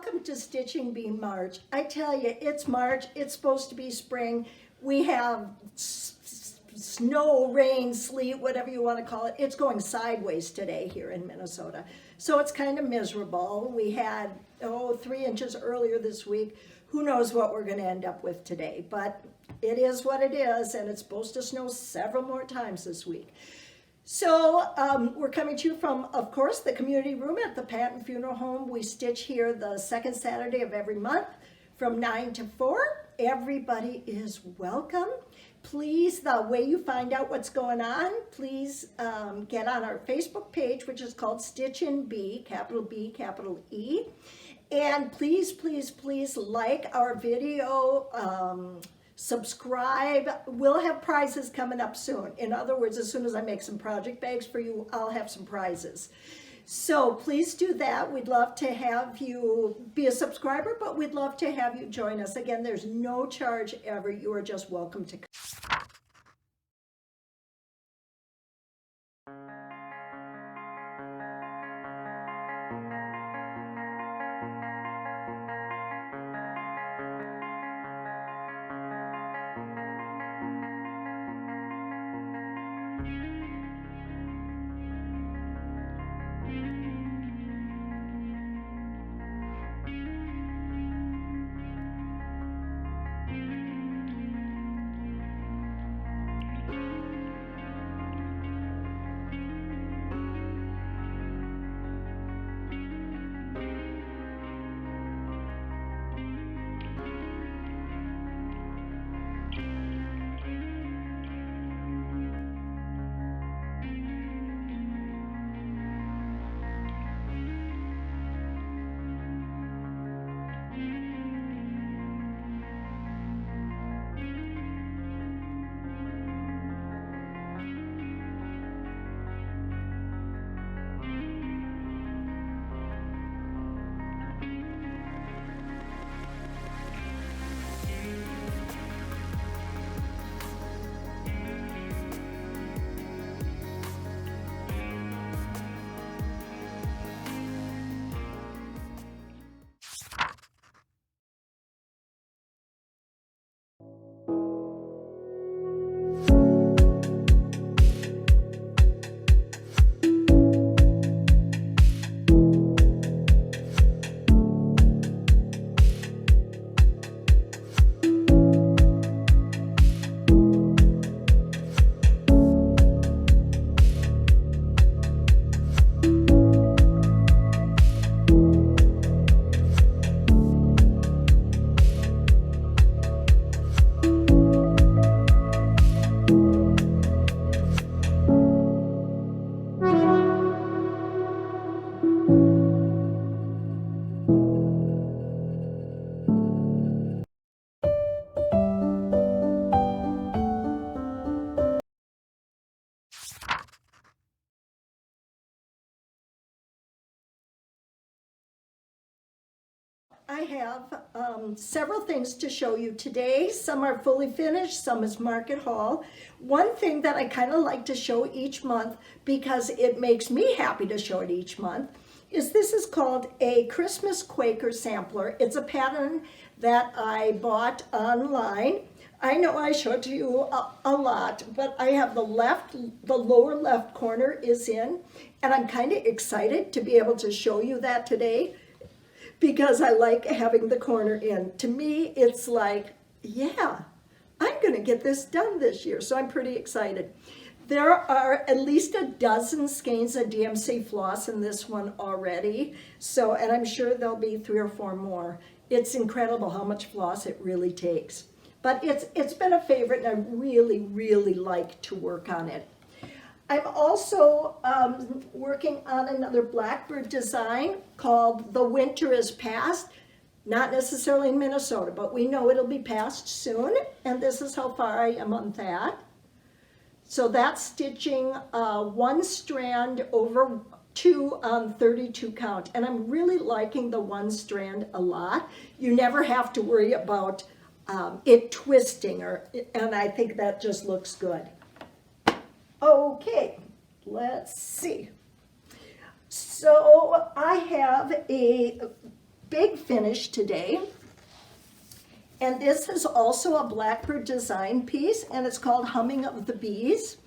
welcome to Stitching Bee March. I tell you, it's March, it's supposed to be spring. We have snow, rain, sleet, whatever you want to call it. It's going sideways today here in Minnesota. So it's kind of miserable. We had, 3 inches earlier this week. Who knows what we're going to end up with today, but it is what it is, and it's supposed to snow several more times this week. So we're coming to you from, of course, the community room at the Patton Funeral Home. We stitch here the second Saturday of every month from 9 to 4. Everybody is welcome. Please, the way you find out what's going on, please get on our Facebook page, which is called Stitchin' Bee, capital B, capital E. And please, please, please like our video, subscribe. We'll have prizes coming up soon. In other words, as soon as I make some project bags for you, I'll have some prizes. So please do that. We'd love to have you be a subscriber, but we'd love to have you join us. Again, there's no charge ever. You are just welcome to come. I have several things to show you today. Some are fully finished, some is market haul. One thing that I kind of like to show each month, because it makes me happy to show it each month, is this is called a Christmas Quaker sampler. It's a pattern that I bought online. I know I showed to you a lot, but I have the lower left corner is in, and I'm kind of excited to be able to show you that today, because I like having the corner in. To me, it's like, yeah, I'm gonna get this done this year, so I'm pretty excited. There are at least a dozen skeins of DMC floss in this one already, so, and I'm sure there'll be 3 or 4 more. It's incredible how much floss it really takes. But it's been a favorite, and I really, really like to work on it. I'm also working on another Blackbird design called The Winter is Past. Not necessarily in Minnesota, but we know it'll be past soon, and this is how far I am on that. So that's stitching 1 strand over 2 on 32 count, and I'm really liking the 1 strand a lot. You never have to worry about it twisting, and I think that just looks good. Okay, let's see. So I have a big finish today. And this is also a Blackbird design piece, and it's called Humming of the Bees.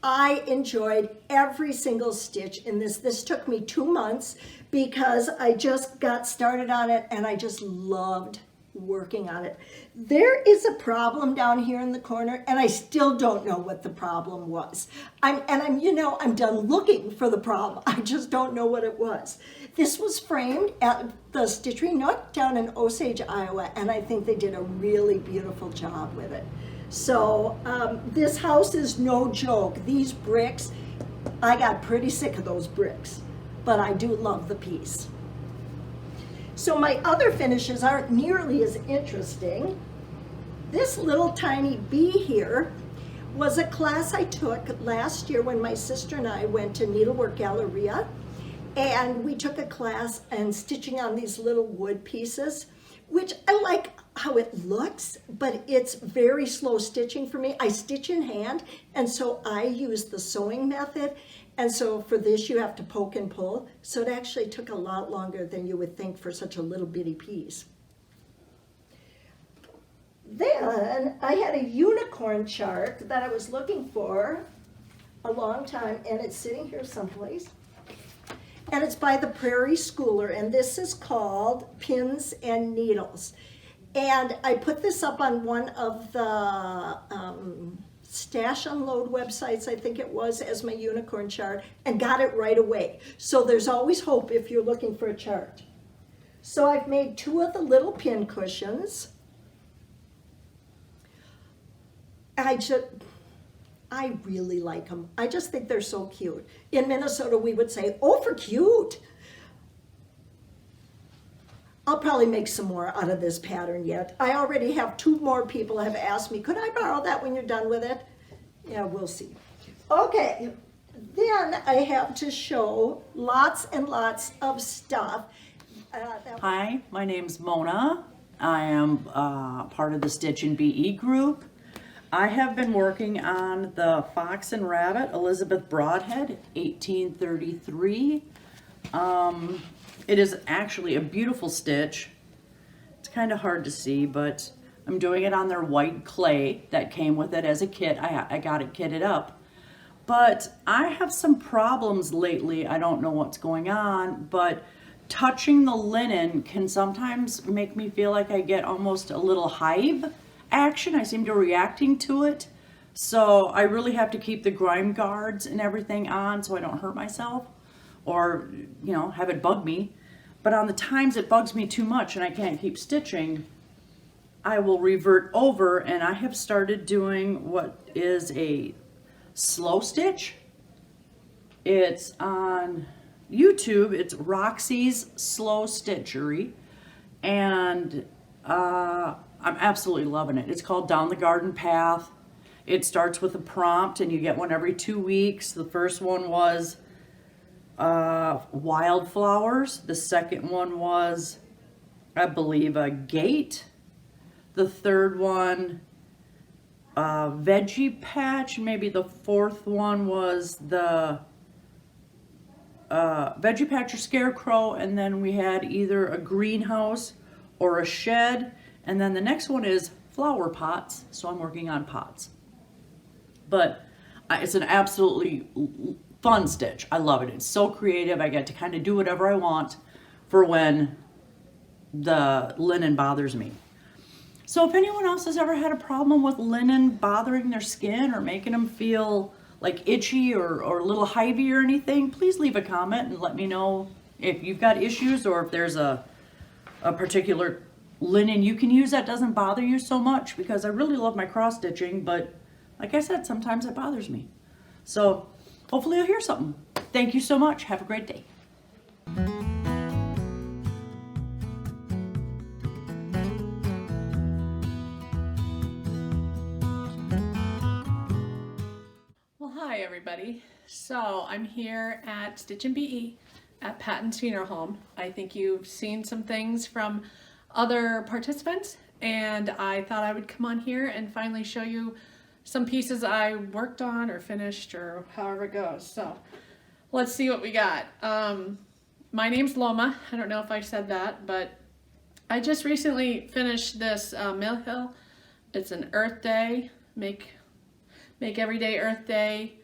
I enjoyed every single stitch in this. This took me 2 months because I just got started on it and I just loved working on it. There is a problem down here in the corner and I still don't know what the problem was. I'm done looking for the problem. I just don't know what it was. This was framed at the Stitchery Nook down in Osage, Iowa, and I think they did a really beautiful job with it. So this house is no joke. These bricks, I got pretty sick of those bricks, but I do love the piece. So my other finishes aren't nearly as interesting. This little tiny bee here was a class I took last year when my sister and I went to Needlework Galleria, and we took a class and stitching on these little wood pieces, which I like how it looks, but it's very slow stitching for me. I stitch in hand, and so I use the sewing method. And so for this, you have to poke and pull. So it actually took a lot longer than you would think for such a little bitty piece. Then I had a unicorn chart that I was looking for a long time, and it's sitting here someplace. And it's by the Prairie Schooler, and this is called Pins and Needles. And I put this up on one of the Stash Unload websites, I think it was, as my unicorn chart, and got it right away. So there's always hope if you're looking for a chart. So I've made 2 of the little pin cushions. I really like them. I just think they're so cute. In Minnesota, we would say, oh, for cute. I'll probably make some more out of this pattern yet. I already have 2 more people have asked me, could I borrow that when you're done with it? Yeah, we'll see. Okay, then I have to show lots and lots of stuff. Hi, my name's Mona. I am part of the Stitch and BE group. I have been working on the Fox and Rabbit Elizabeth Broadhead 1833. It is actually a beautiful stitch. It's kind of hard to see, but I'm doing it on their white clay that came with it as a kit. I got it kitted up. But I have some problems lately. I don't know what's going on, but touching the linen can sometimes make me feel like I get almost a little hive action. I seem to be reacting to it. So I really have to keep the grime guards and everything on so I don't hurt myself or, you know, have it bug me. But on the times it bugs me too much and I can't keep stitching, I will revert over, and I have started doing what is a slow stitch. It's on YouTube. It's Roxy's Slow Stitchery, and I'm absolutely loving it. It's called Down the Garden Path. It starts with a prompt and you get one every 2 weeks. The first one was wildflowers. The second one was, I believe, a gate. The third one, veggie patch. Maybe the fourth one was the veggie patch or scarecrow. And then we had either a greenhouse or a shed. And then the next one is flower pots. So I'm working on pots. But it's an absolutely fun stitch. I love it. It's so creative. I get to kind of do whatever I want for when the linen bothers me. So if anyone else has ever had a problem with linen bothering their skin or making them feel like itchy or a little hivey or anything, please leave a comment and let me know if you've got issues or if there's a particular linen you can use that doesn't bother you so much, because I really love my cross stitching, but like I said, sometimes it bothers me. So hopefully you'll hear something. Thank you so much. Have a great day. Well, hi everybody. So I'm here at Stitch and BE at Patton's Funeral Home. I think you've seen some things from other participants, and I thought I would come on here and finally show you some pieces I worked on or finished or however it goes. So let's see what we got. My name's Loma. I don't know if I said that, but I just recently finished this Mill Hill. It's an Earth Day, make every day Earth Day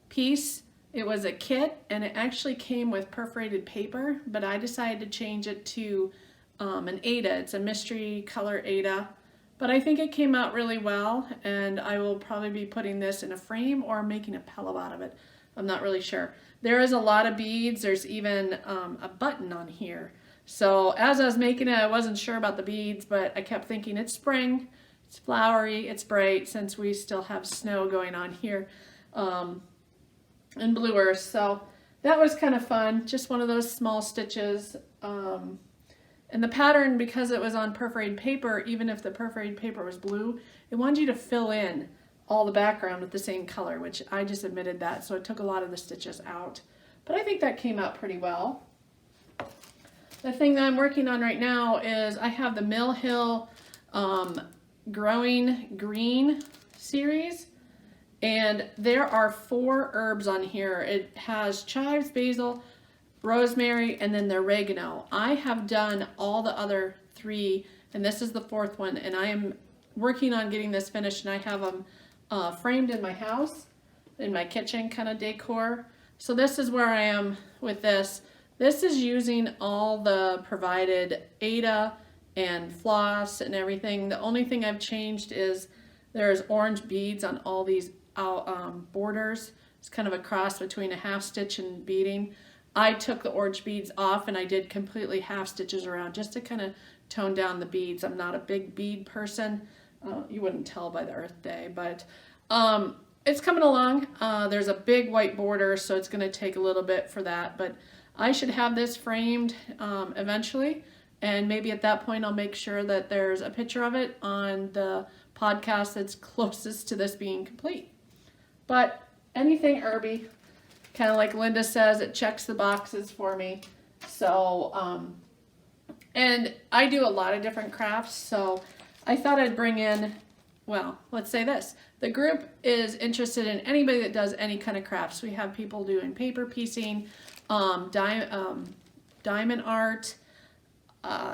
piece. It was a kit and it actually came with perforated paper, but I decided to change it to an Ada. It's a mystery color Ada, but I think it came out really well, and I will probably be putting this in a frame or making a pillow out of it. I'm not really sure. There is a lot of beads. There's even a button on here. So as I was making it, I wasn't sure about the beads, but I kept thinking it's spring, it's flowery, it's bright, since we still have snow going on here in Blue Earth. So that was kind of fun. Just one of those small stitches. And the pattern, because it was on perforated paper, even if the perforated paper was blue, it wanted you to fill in all the background with the same color, which I just omitted that, so it took a lot of the stitches out. But I think that came out pretty well. The thing that I'm working on right now is I have the Mill Hill Growing Green series, and there are 4 herbs on here. It has chives, basil, rosemary, and then the oregano. I have done all the other 3, and this is the 4th one, and I am working on getting this finished, and I have them framed in my house, in my kitchen kind of decor. So this is where I am with this. This is using all the provided Ada and floss and everything. The only thing I've changed is there's orange beads on all these borders. It's kind of a cross between a half stitch and beading. I took the orange beads off and I did completely half stitches around just to kind of tone down the beads. I'm not a big bead person. You wouldn't tell by the Earth Day, but it's coming along. There's a big white border, so it's going to take a little bit for that, but I should have this framed eventually, and maybe at that point I'll make sure that there's a picture of it on the podcast that's closest to this being complete. But anything herby, kind of like Linda says, it checks the boxes for me. So, and I do a lot of different crafts, so I thought I'd bring in, well, let's say this. The group is interested in anybody that does any kind of crafts. We have people doing paper piecing, diamond art,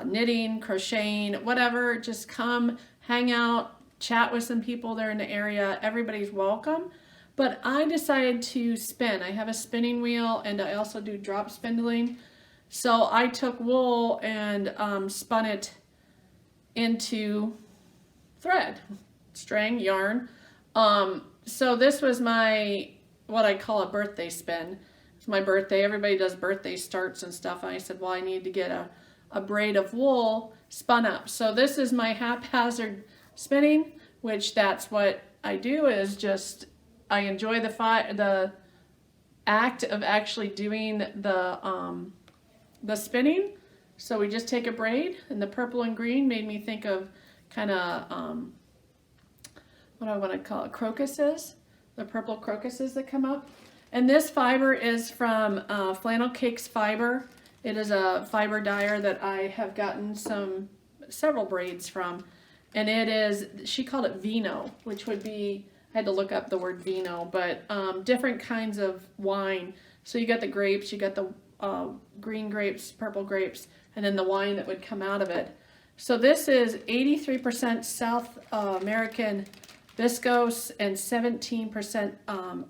knitting, crocheting, whatever. Just come, hang out, chat with some people there in the area. Everybody's welcome. But I decided to spin. I have a spinning wheel, and I also do drop spindling. So I took wool and spun it into thread, string, yarn. So this was my, what I call a birthday spin. It's my birthday. Everybody does birthday starts and stuff. And I said, well, I need to get a braid of wool spun up. So this is my haphazard spinning, which that's what I do, is just, I enjoy the act of actually doing the spinning. So we just take a braid, and the purple and green made me think of kind of, what do I want to call it, crocuses, the purple crocuses that come up. And this fiber is from Flannel Cakes Fiber. It is a fiber dyer that I have gotten several braids from. And it is, she called it vino, which would be, I had to look up the word vino, but different kinds of wine. So you got the grapes, you got the green grapes, purple grapes, and then the wine that would come out of it. So this is 83% South American viscose and 17%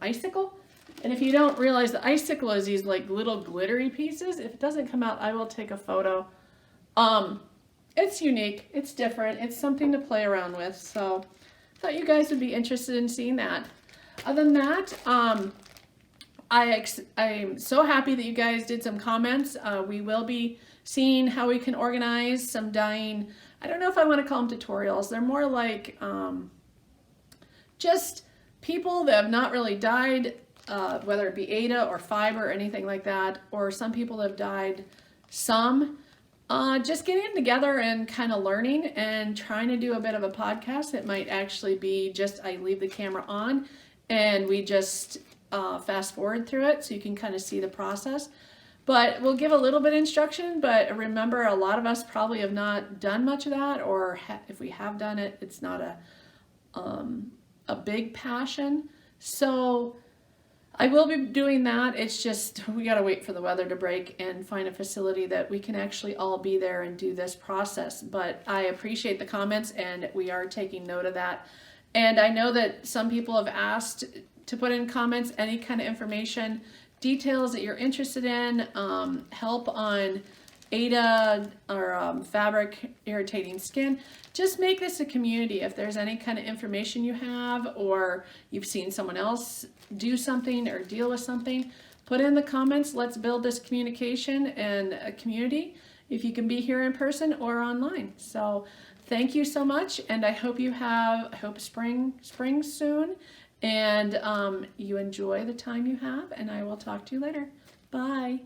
icicle. And if you don't realize, the icicle is these like little glittery pieces. If it doesn't come out, I will take a photo. It's unique, it's different, it's something to play around with. So I thought you guys would be interested in seeing that. Other than that, I'm so happy that you guys did some comments. We will be seeing how we can organize some dyeing. I don't know if I want to call them tutorials. They're more like just people that have not really dyed, whether it be Ada or fiber or anything like that, or some people that have dyed some. Just getting together and kind of learning and trying to do a bit of a podcast. It might actually be just I leave the camera on and we just fast forward through it so you can kind of see the process. But we'll give a little bit of instruction, but remember, a lot of us probably have not done much of that, or if we have done it, it's not a big passion. So I will be doing that. It's just we got to wait for the weather to break and find a facility that we can actually all be there and do this process. But I appreciate the comments and we are taking note of that. And I know that some people have asked to put in comments any kind of information, details that you're interested in, help on Ada or fabric irritating skin. Just make this a community. If there's any kind of information you have or you've seen someone else do something or deal with something, put in the comments. Let's build this communication and a community if you can be here in person or online. So thank you so much, and I hope spring soon, and you enjoy the time you have, and I will talk to you later. Bye.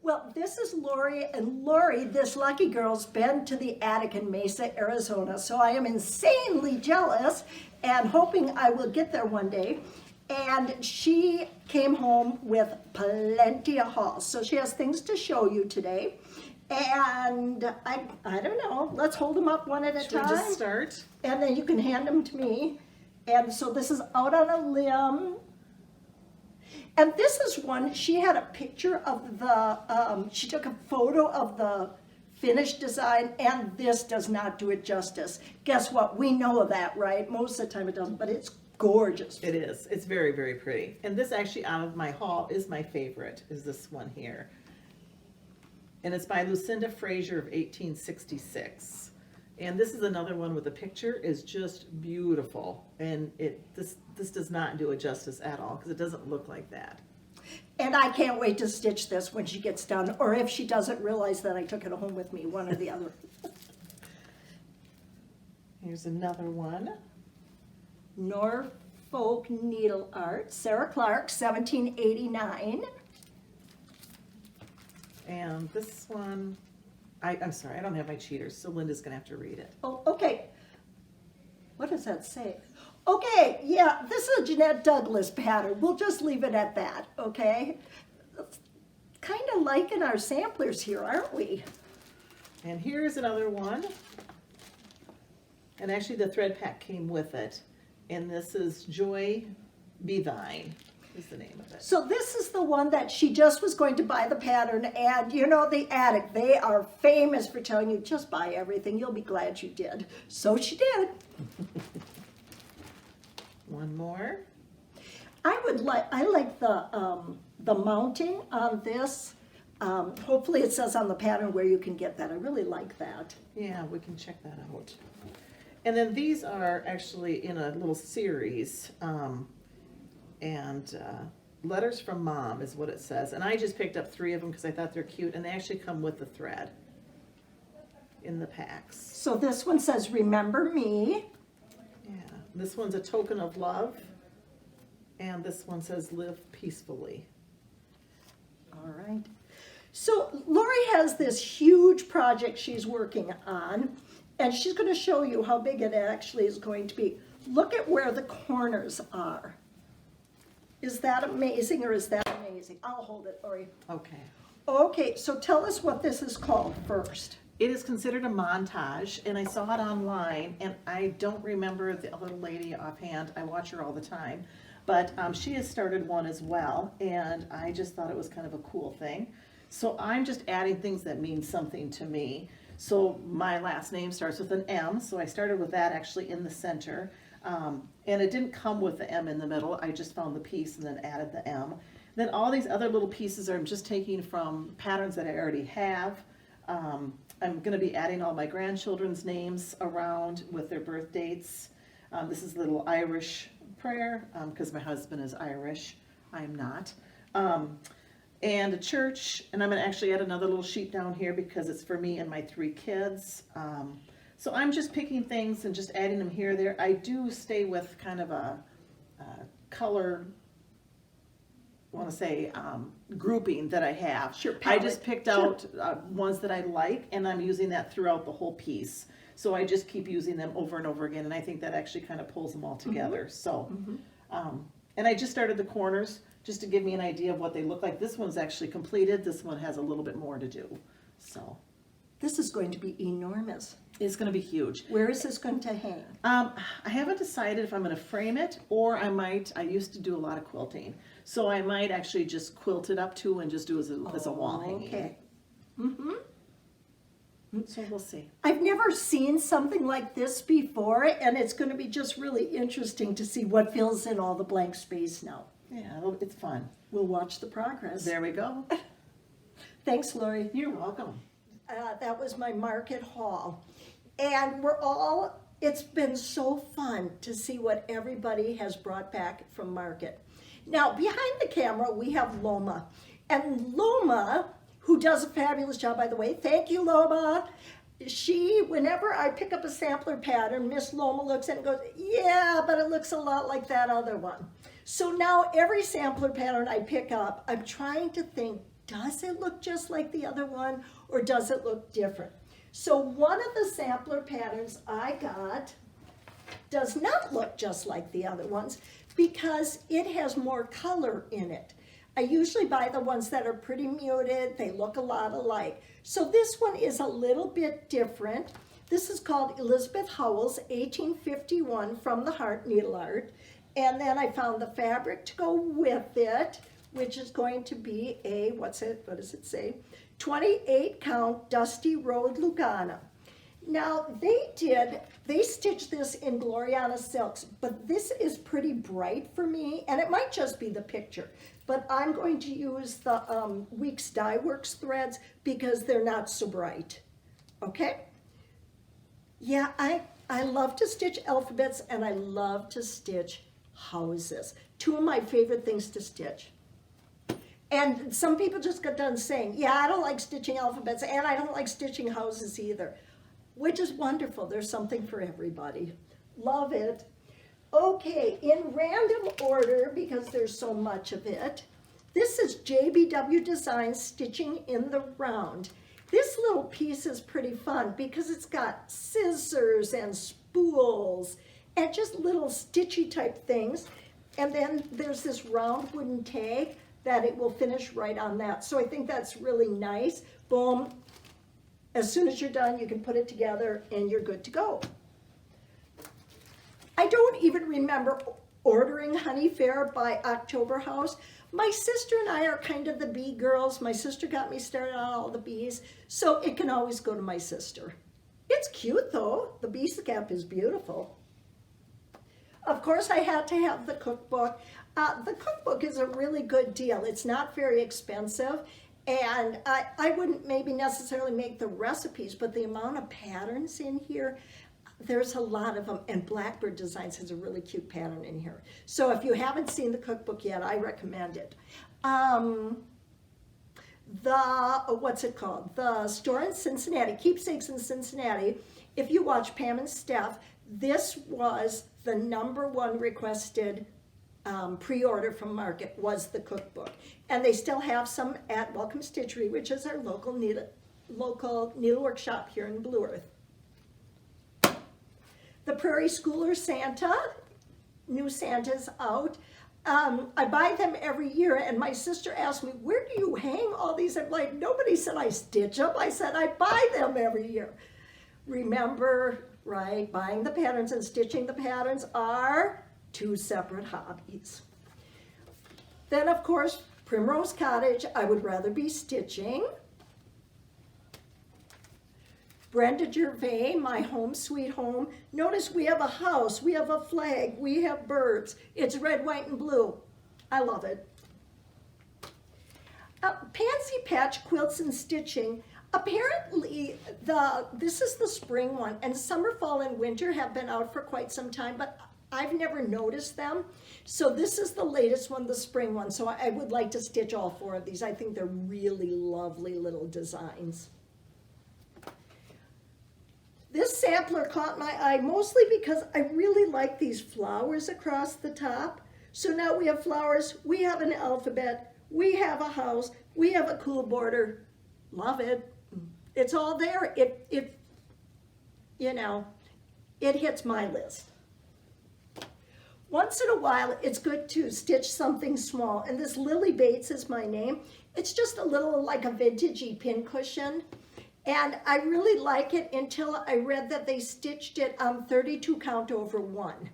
Well, this is Lori, and Lori, this lucky girl's been to the attic in Mesa, Arizona, so I am insanely jealous and hoping I will get there one day. And she came home with plenty of hauls, so she has things to show you today. And I don't know, let's hold them up one at a time. Should we just start? And then you can hand them to me. And so this is Out on a Limb. And this is one, she had a picture of the, she took a photo of the finished design, and this does not do it justice. Guess what? We know of that, right? Most of the time it doesn't, but it's gorgeous. It is. It's very, very pretty. And this actually out of my haul is my favorite, is this one here. And it's by Lucinda Fraser of 1866. And this is another one with the picture is just beautiful. And this does not do it justice at all because it doesn't look like that. And I can't wait to stitch this when she gets done, or if she doesn't realize that I took it home with me, one or the other. Here's another one. Norfolk Needle Art, Sarah Clark, 1789. And this one, I'm sorry, I don't have my cheaters, so Linda's gonna have to read it. Oh, okay. What does that say? Okay, yeah, this is a Jeanette Douglas pattern. We'll just leave it at that, okay? Kind of liking our samplers here, aren't we? And here's another one. And actually the thread pack came with it. And this is Joy Be Thine is the name of it. So this is the one that she just was going to buy the pattern, and you know, the attic, they are famous for telling you, just buy everything, you'll be glad you did. So she did. One more. I like the mounting on this. Hopefully it says on the pattern where you can get that. I really like that. Yeah, we can check that out. And then these are actually in a little series. Letters from Mom is what it says. And I just picked up 3 of them because I thought they're cute. And they actually come with the thread in the packs. So this one says, remember me. Yeah, this one's a token of love. And this one says, live peacefully. All right. So Lori has this huge project she's working on, and she's going to show you how big it actually is going to be. Look at where the corners are. Is that amazing, or is that amazing? I'll hold it, Lori. Okay. Okay, so tell us what this is called first. It is considered a montage, and I saw it online, and I don't remember the other lady offhand. I watch her all the time. But she has started one as well, and I just thought it was kind of a cool thing. So I'm just adding things that mean something to me. So my last name starts with an M, so I started with that actually in the center. And it didn't come with the M in the middle. I just found the piece and then added the M. Then all these other little pieces I'm just taking from patterns that I already have. I'm going to be adding all my grandchildren's names around with their birth dates. This is a little Irish prayer because my husband is Irish. I am not. And a church, and I'm going to actually add another little sheet down here because it's for me and my 3 kids. So I'm just picking things and just adding them here or there. I do stay with kind of a color, I want to say, grouping that I have. Sure, I just picked out Sure. ones that I like, and I'm using that throughout the whole piece. So I just keep using them over and over again, and I think that actually kind of pulls them all together. So, and I just started the corners just to give me an idea of what they look like. This one's actually completed. This one has a little bit more to do. So This is going to be enormous. It's gonna be huge. Where is this going to hang? I haven't decided if I'm gonna frame it, or I used to do a lot of quilting. So I might actually just quilt it up too and just do as a wall hanging. Okay. So we'll see. I've never seen something like this before, and it's going to be just really interesting to see what fills in all the blank space now. Yeah, it's fun. We'll watch the progress. There we go. Thanks, Lori. You're welcome. That was my market haul. And it's been so fun to see what everybody has brought back from market. Now, behind the camera, we have Loma. And Loma, who does a fabulous job, by the way. Thank you, Loma. Whenever I pick up a sampler pattern, Miss Loma looks at it and goes, yeah, but it looks a lot like that other one. So now every sampler pattern I pick up, I'm trying to think, does it look just like the other one or does it look different? So one of the sampler patterns I got does not look just like the other ones because it has more color in it. I usually buy the ones that are pretty muted. They look a lot alike. So this one is a little bit different. This is called Elizabeth Howell's 1851 from the Heart Needle Art. And then I found the fabric to go with it, which is going to be a, what does it say? 28 count Dusty Road Lugana. Now they stitched this in Gloriana silks, but this is pretty bright for me, and it might just be the picture, but I'm going to use the Weeks Dye Works threads because they're not so bright, okay? Yeah, I love to stitch alphabets and I love to stitch houses. Two of my favorite things to stitch. And some people just got done saying, yeah, I don't like stitching alphabets and I don't like stitching houses either. Which is wonderful. There's something for everybody. Love it. Okay, in random order, because there's so much of it, this is JBW Designs Stitching in the Round. This little piece is pretty fun because it's got scissors and spools and just little stitchy type things. And then there's this round wooden tag that it will finish right on that. So I think that's really nice. Boom. As soon as you're done, you can put it together and you're good to go. I don't even remember ordering Honey Fair by October House. My sister and I are kind of the bee girls. My sister got me started on all the bees, so it can always go to my sister. It's cute though. The bee scap is beautiful. Of course, I had to have the cookbook. The cookbook is a really good deal. It's not very expensive. And I wouldn't maybe necessarily make the recipes, but the amount of patterns in here, there's a lot of them. And Blackbird Designs has a really cute pattern in here. So if you haven't seen the cookbook yet, I recommend it. What's it called? The store in Cincinnati, Keepsakes in Cincinnati. If you watch Pam and Steph, this was the #1 requested pre-order from market was the cookbook, and they still have some at Welcome Stitchery, which is our local needlework shop here in Blue Earth. The Prairie Schooler Santa, new Santa's out. I buy them every year, and my sister asked me, where do you hang all these? I'm like, nobody said I stitch them. I said I buy them every year. Remember, right, buying the patterns and stitching the patterns are two separate hobbies. Then, of course, Primrose Cottage, I would rather be stitching. Brenda Gervais, My Home Sweet Home. Notice we have a house, we have a flag, we have birds. It's red, white, and blue. I love it. Pansy Patch Quilts and Stitching. Apparently, this is the spring one, and summer, fall, and winter have been out for quite some time, but I've never noticed them. So this is the latest one, the spring one. So I would like to stitch all 4 of these. I think they're really lovely little designs. This sampler caught my eye mostly because I really like these flowers across the top. So now we have flowers, we have an alphabet, we have a house, we have a cool border. Love it. It's all there. It hits my list. Once in a while, it's good to stitch something small. And this Lily Bates is my name. It's just a little like a vintagey pin cushion. And I really like it until I read that they stitched it on 32 count over 1.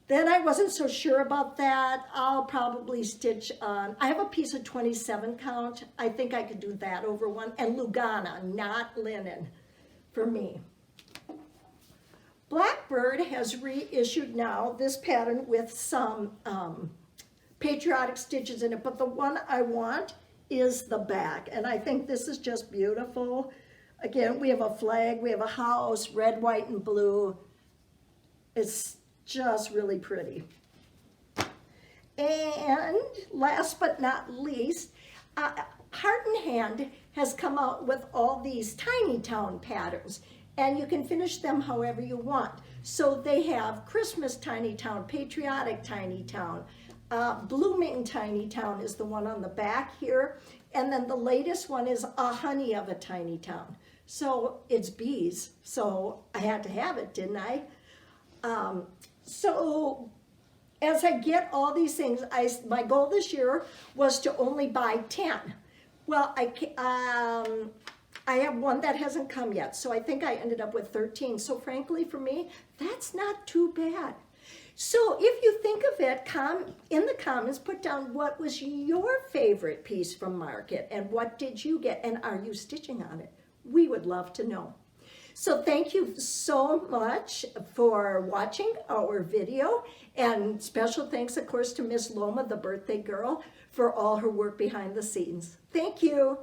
Then I wasn't so sure about that. I'll probably stitch on, I have a piece of 27 count. I think I could do that over 1. And Lugana, not linen, for me. Blackbird has reissued now this pattern with some patriotic stitches in it, but the one I want is the back, and I think this is just beautiful. Again, we have a flag, we have a house, red, white, and blue. It's just really pretty. And last but not least, Heart and Hand has come out with all these tiny town patterns, and you can finish them however you want. So they have Christmas tiny town, patriotic tiny town, blooming tiny town is the one on the back here, and then the latest one is a honey of a tiny town. So it's bees, so I had to have it, didn't I? So as I get all these things, my goal this year was to only buy 10. Well, I have one that hasn't come yet, so I think I ended up with 13. So frankly, for me, that's not too bad. So if you think of it, in the comments, put down what was your favorite piece from Market and what did you get and are you stitching on it? We would love to know. So thank you so much for watching our video, and special thanks, of course, to Miss Loma, the birthday girl, for all her work behind the scenes. Thank you.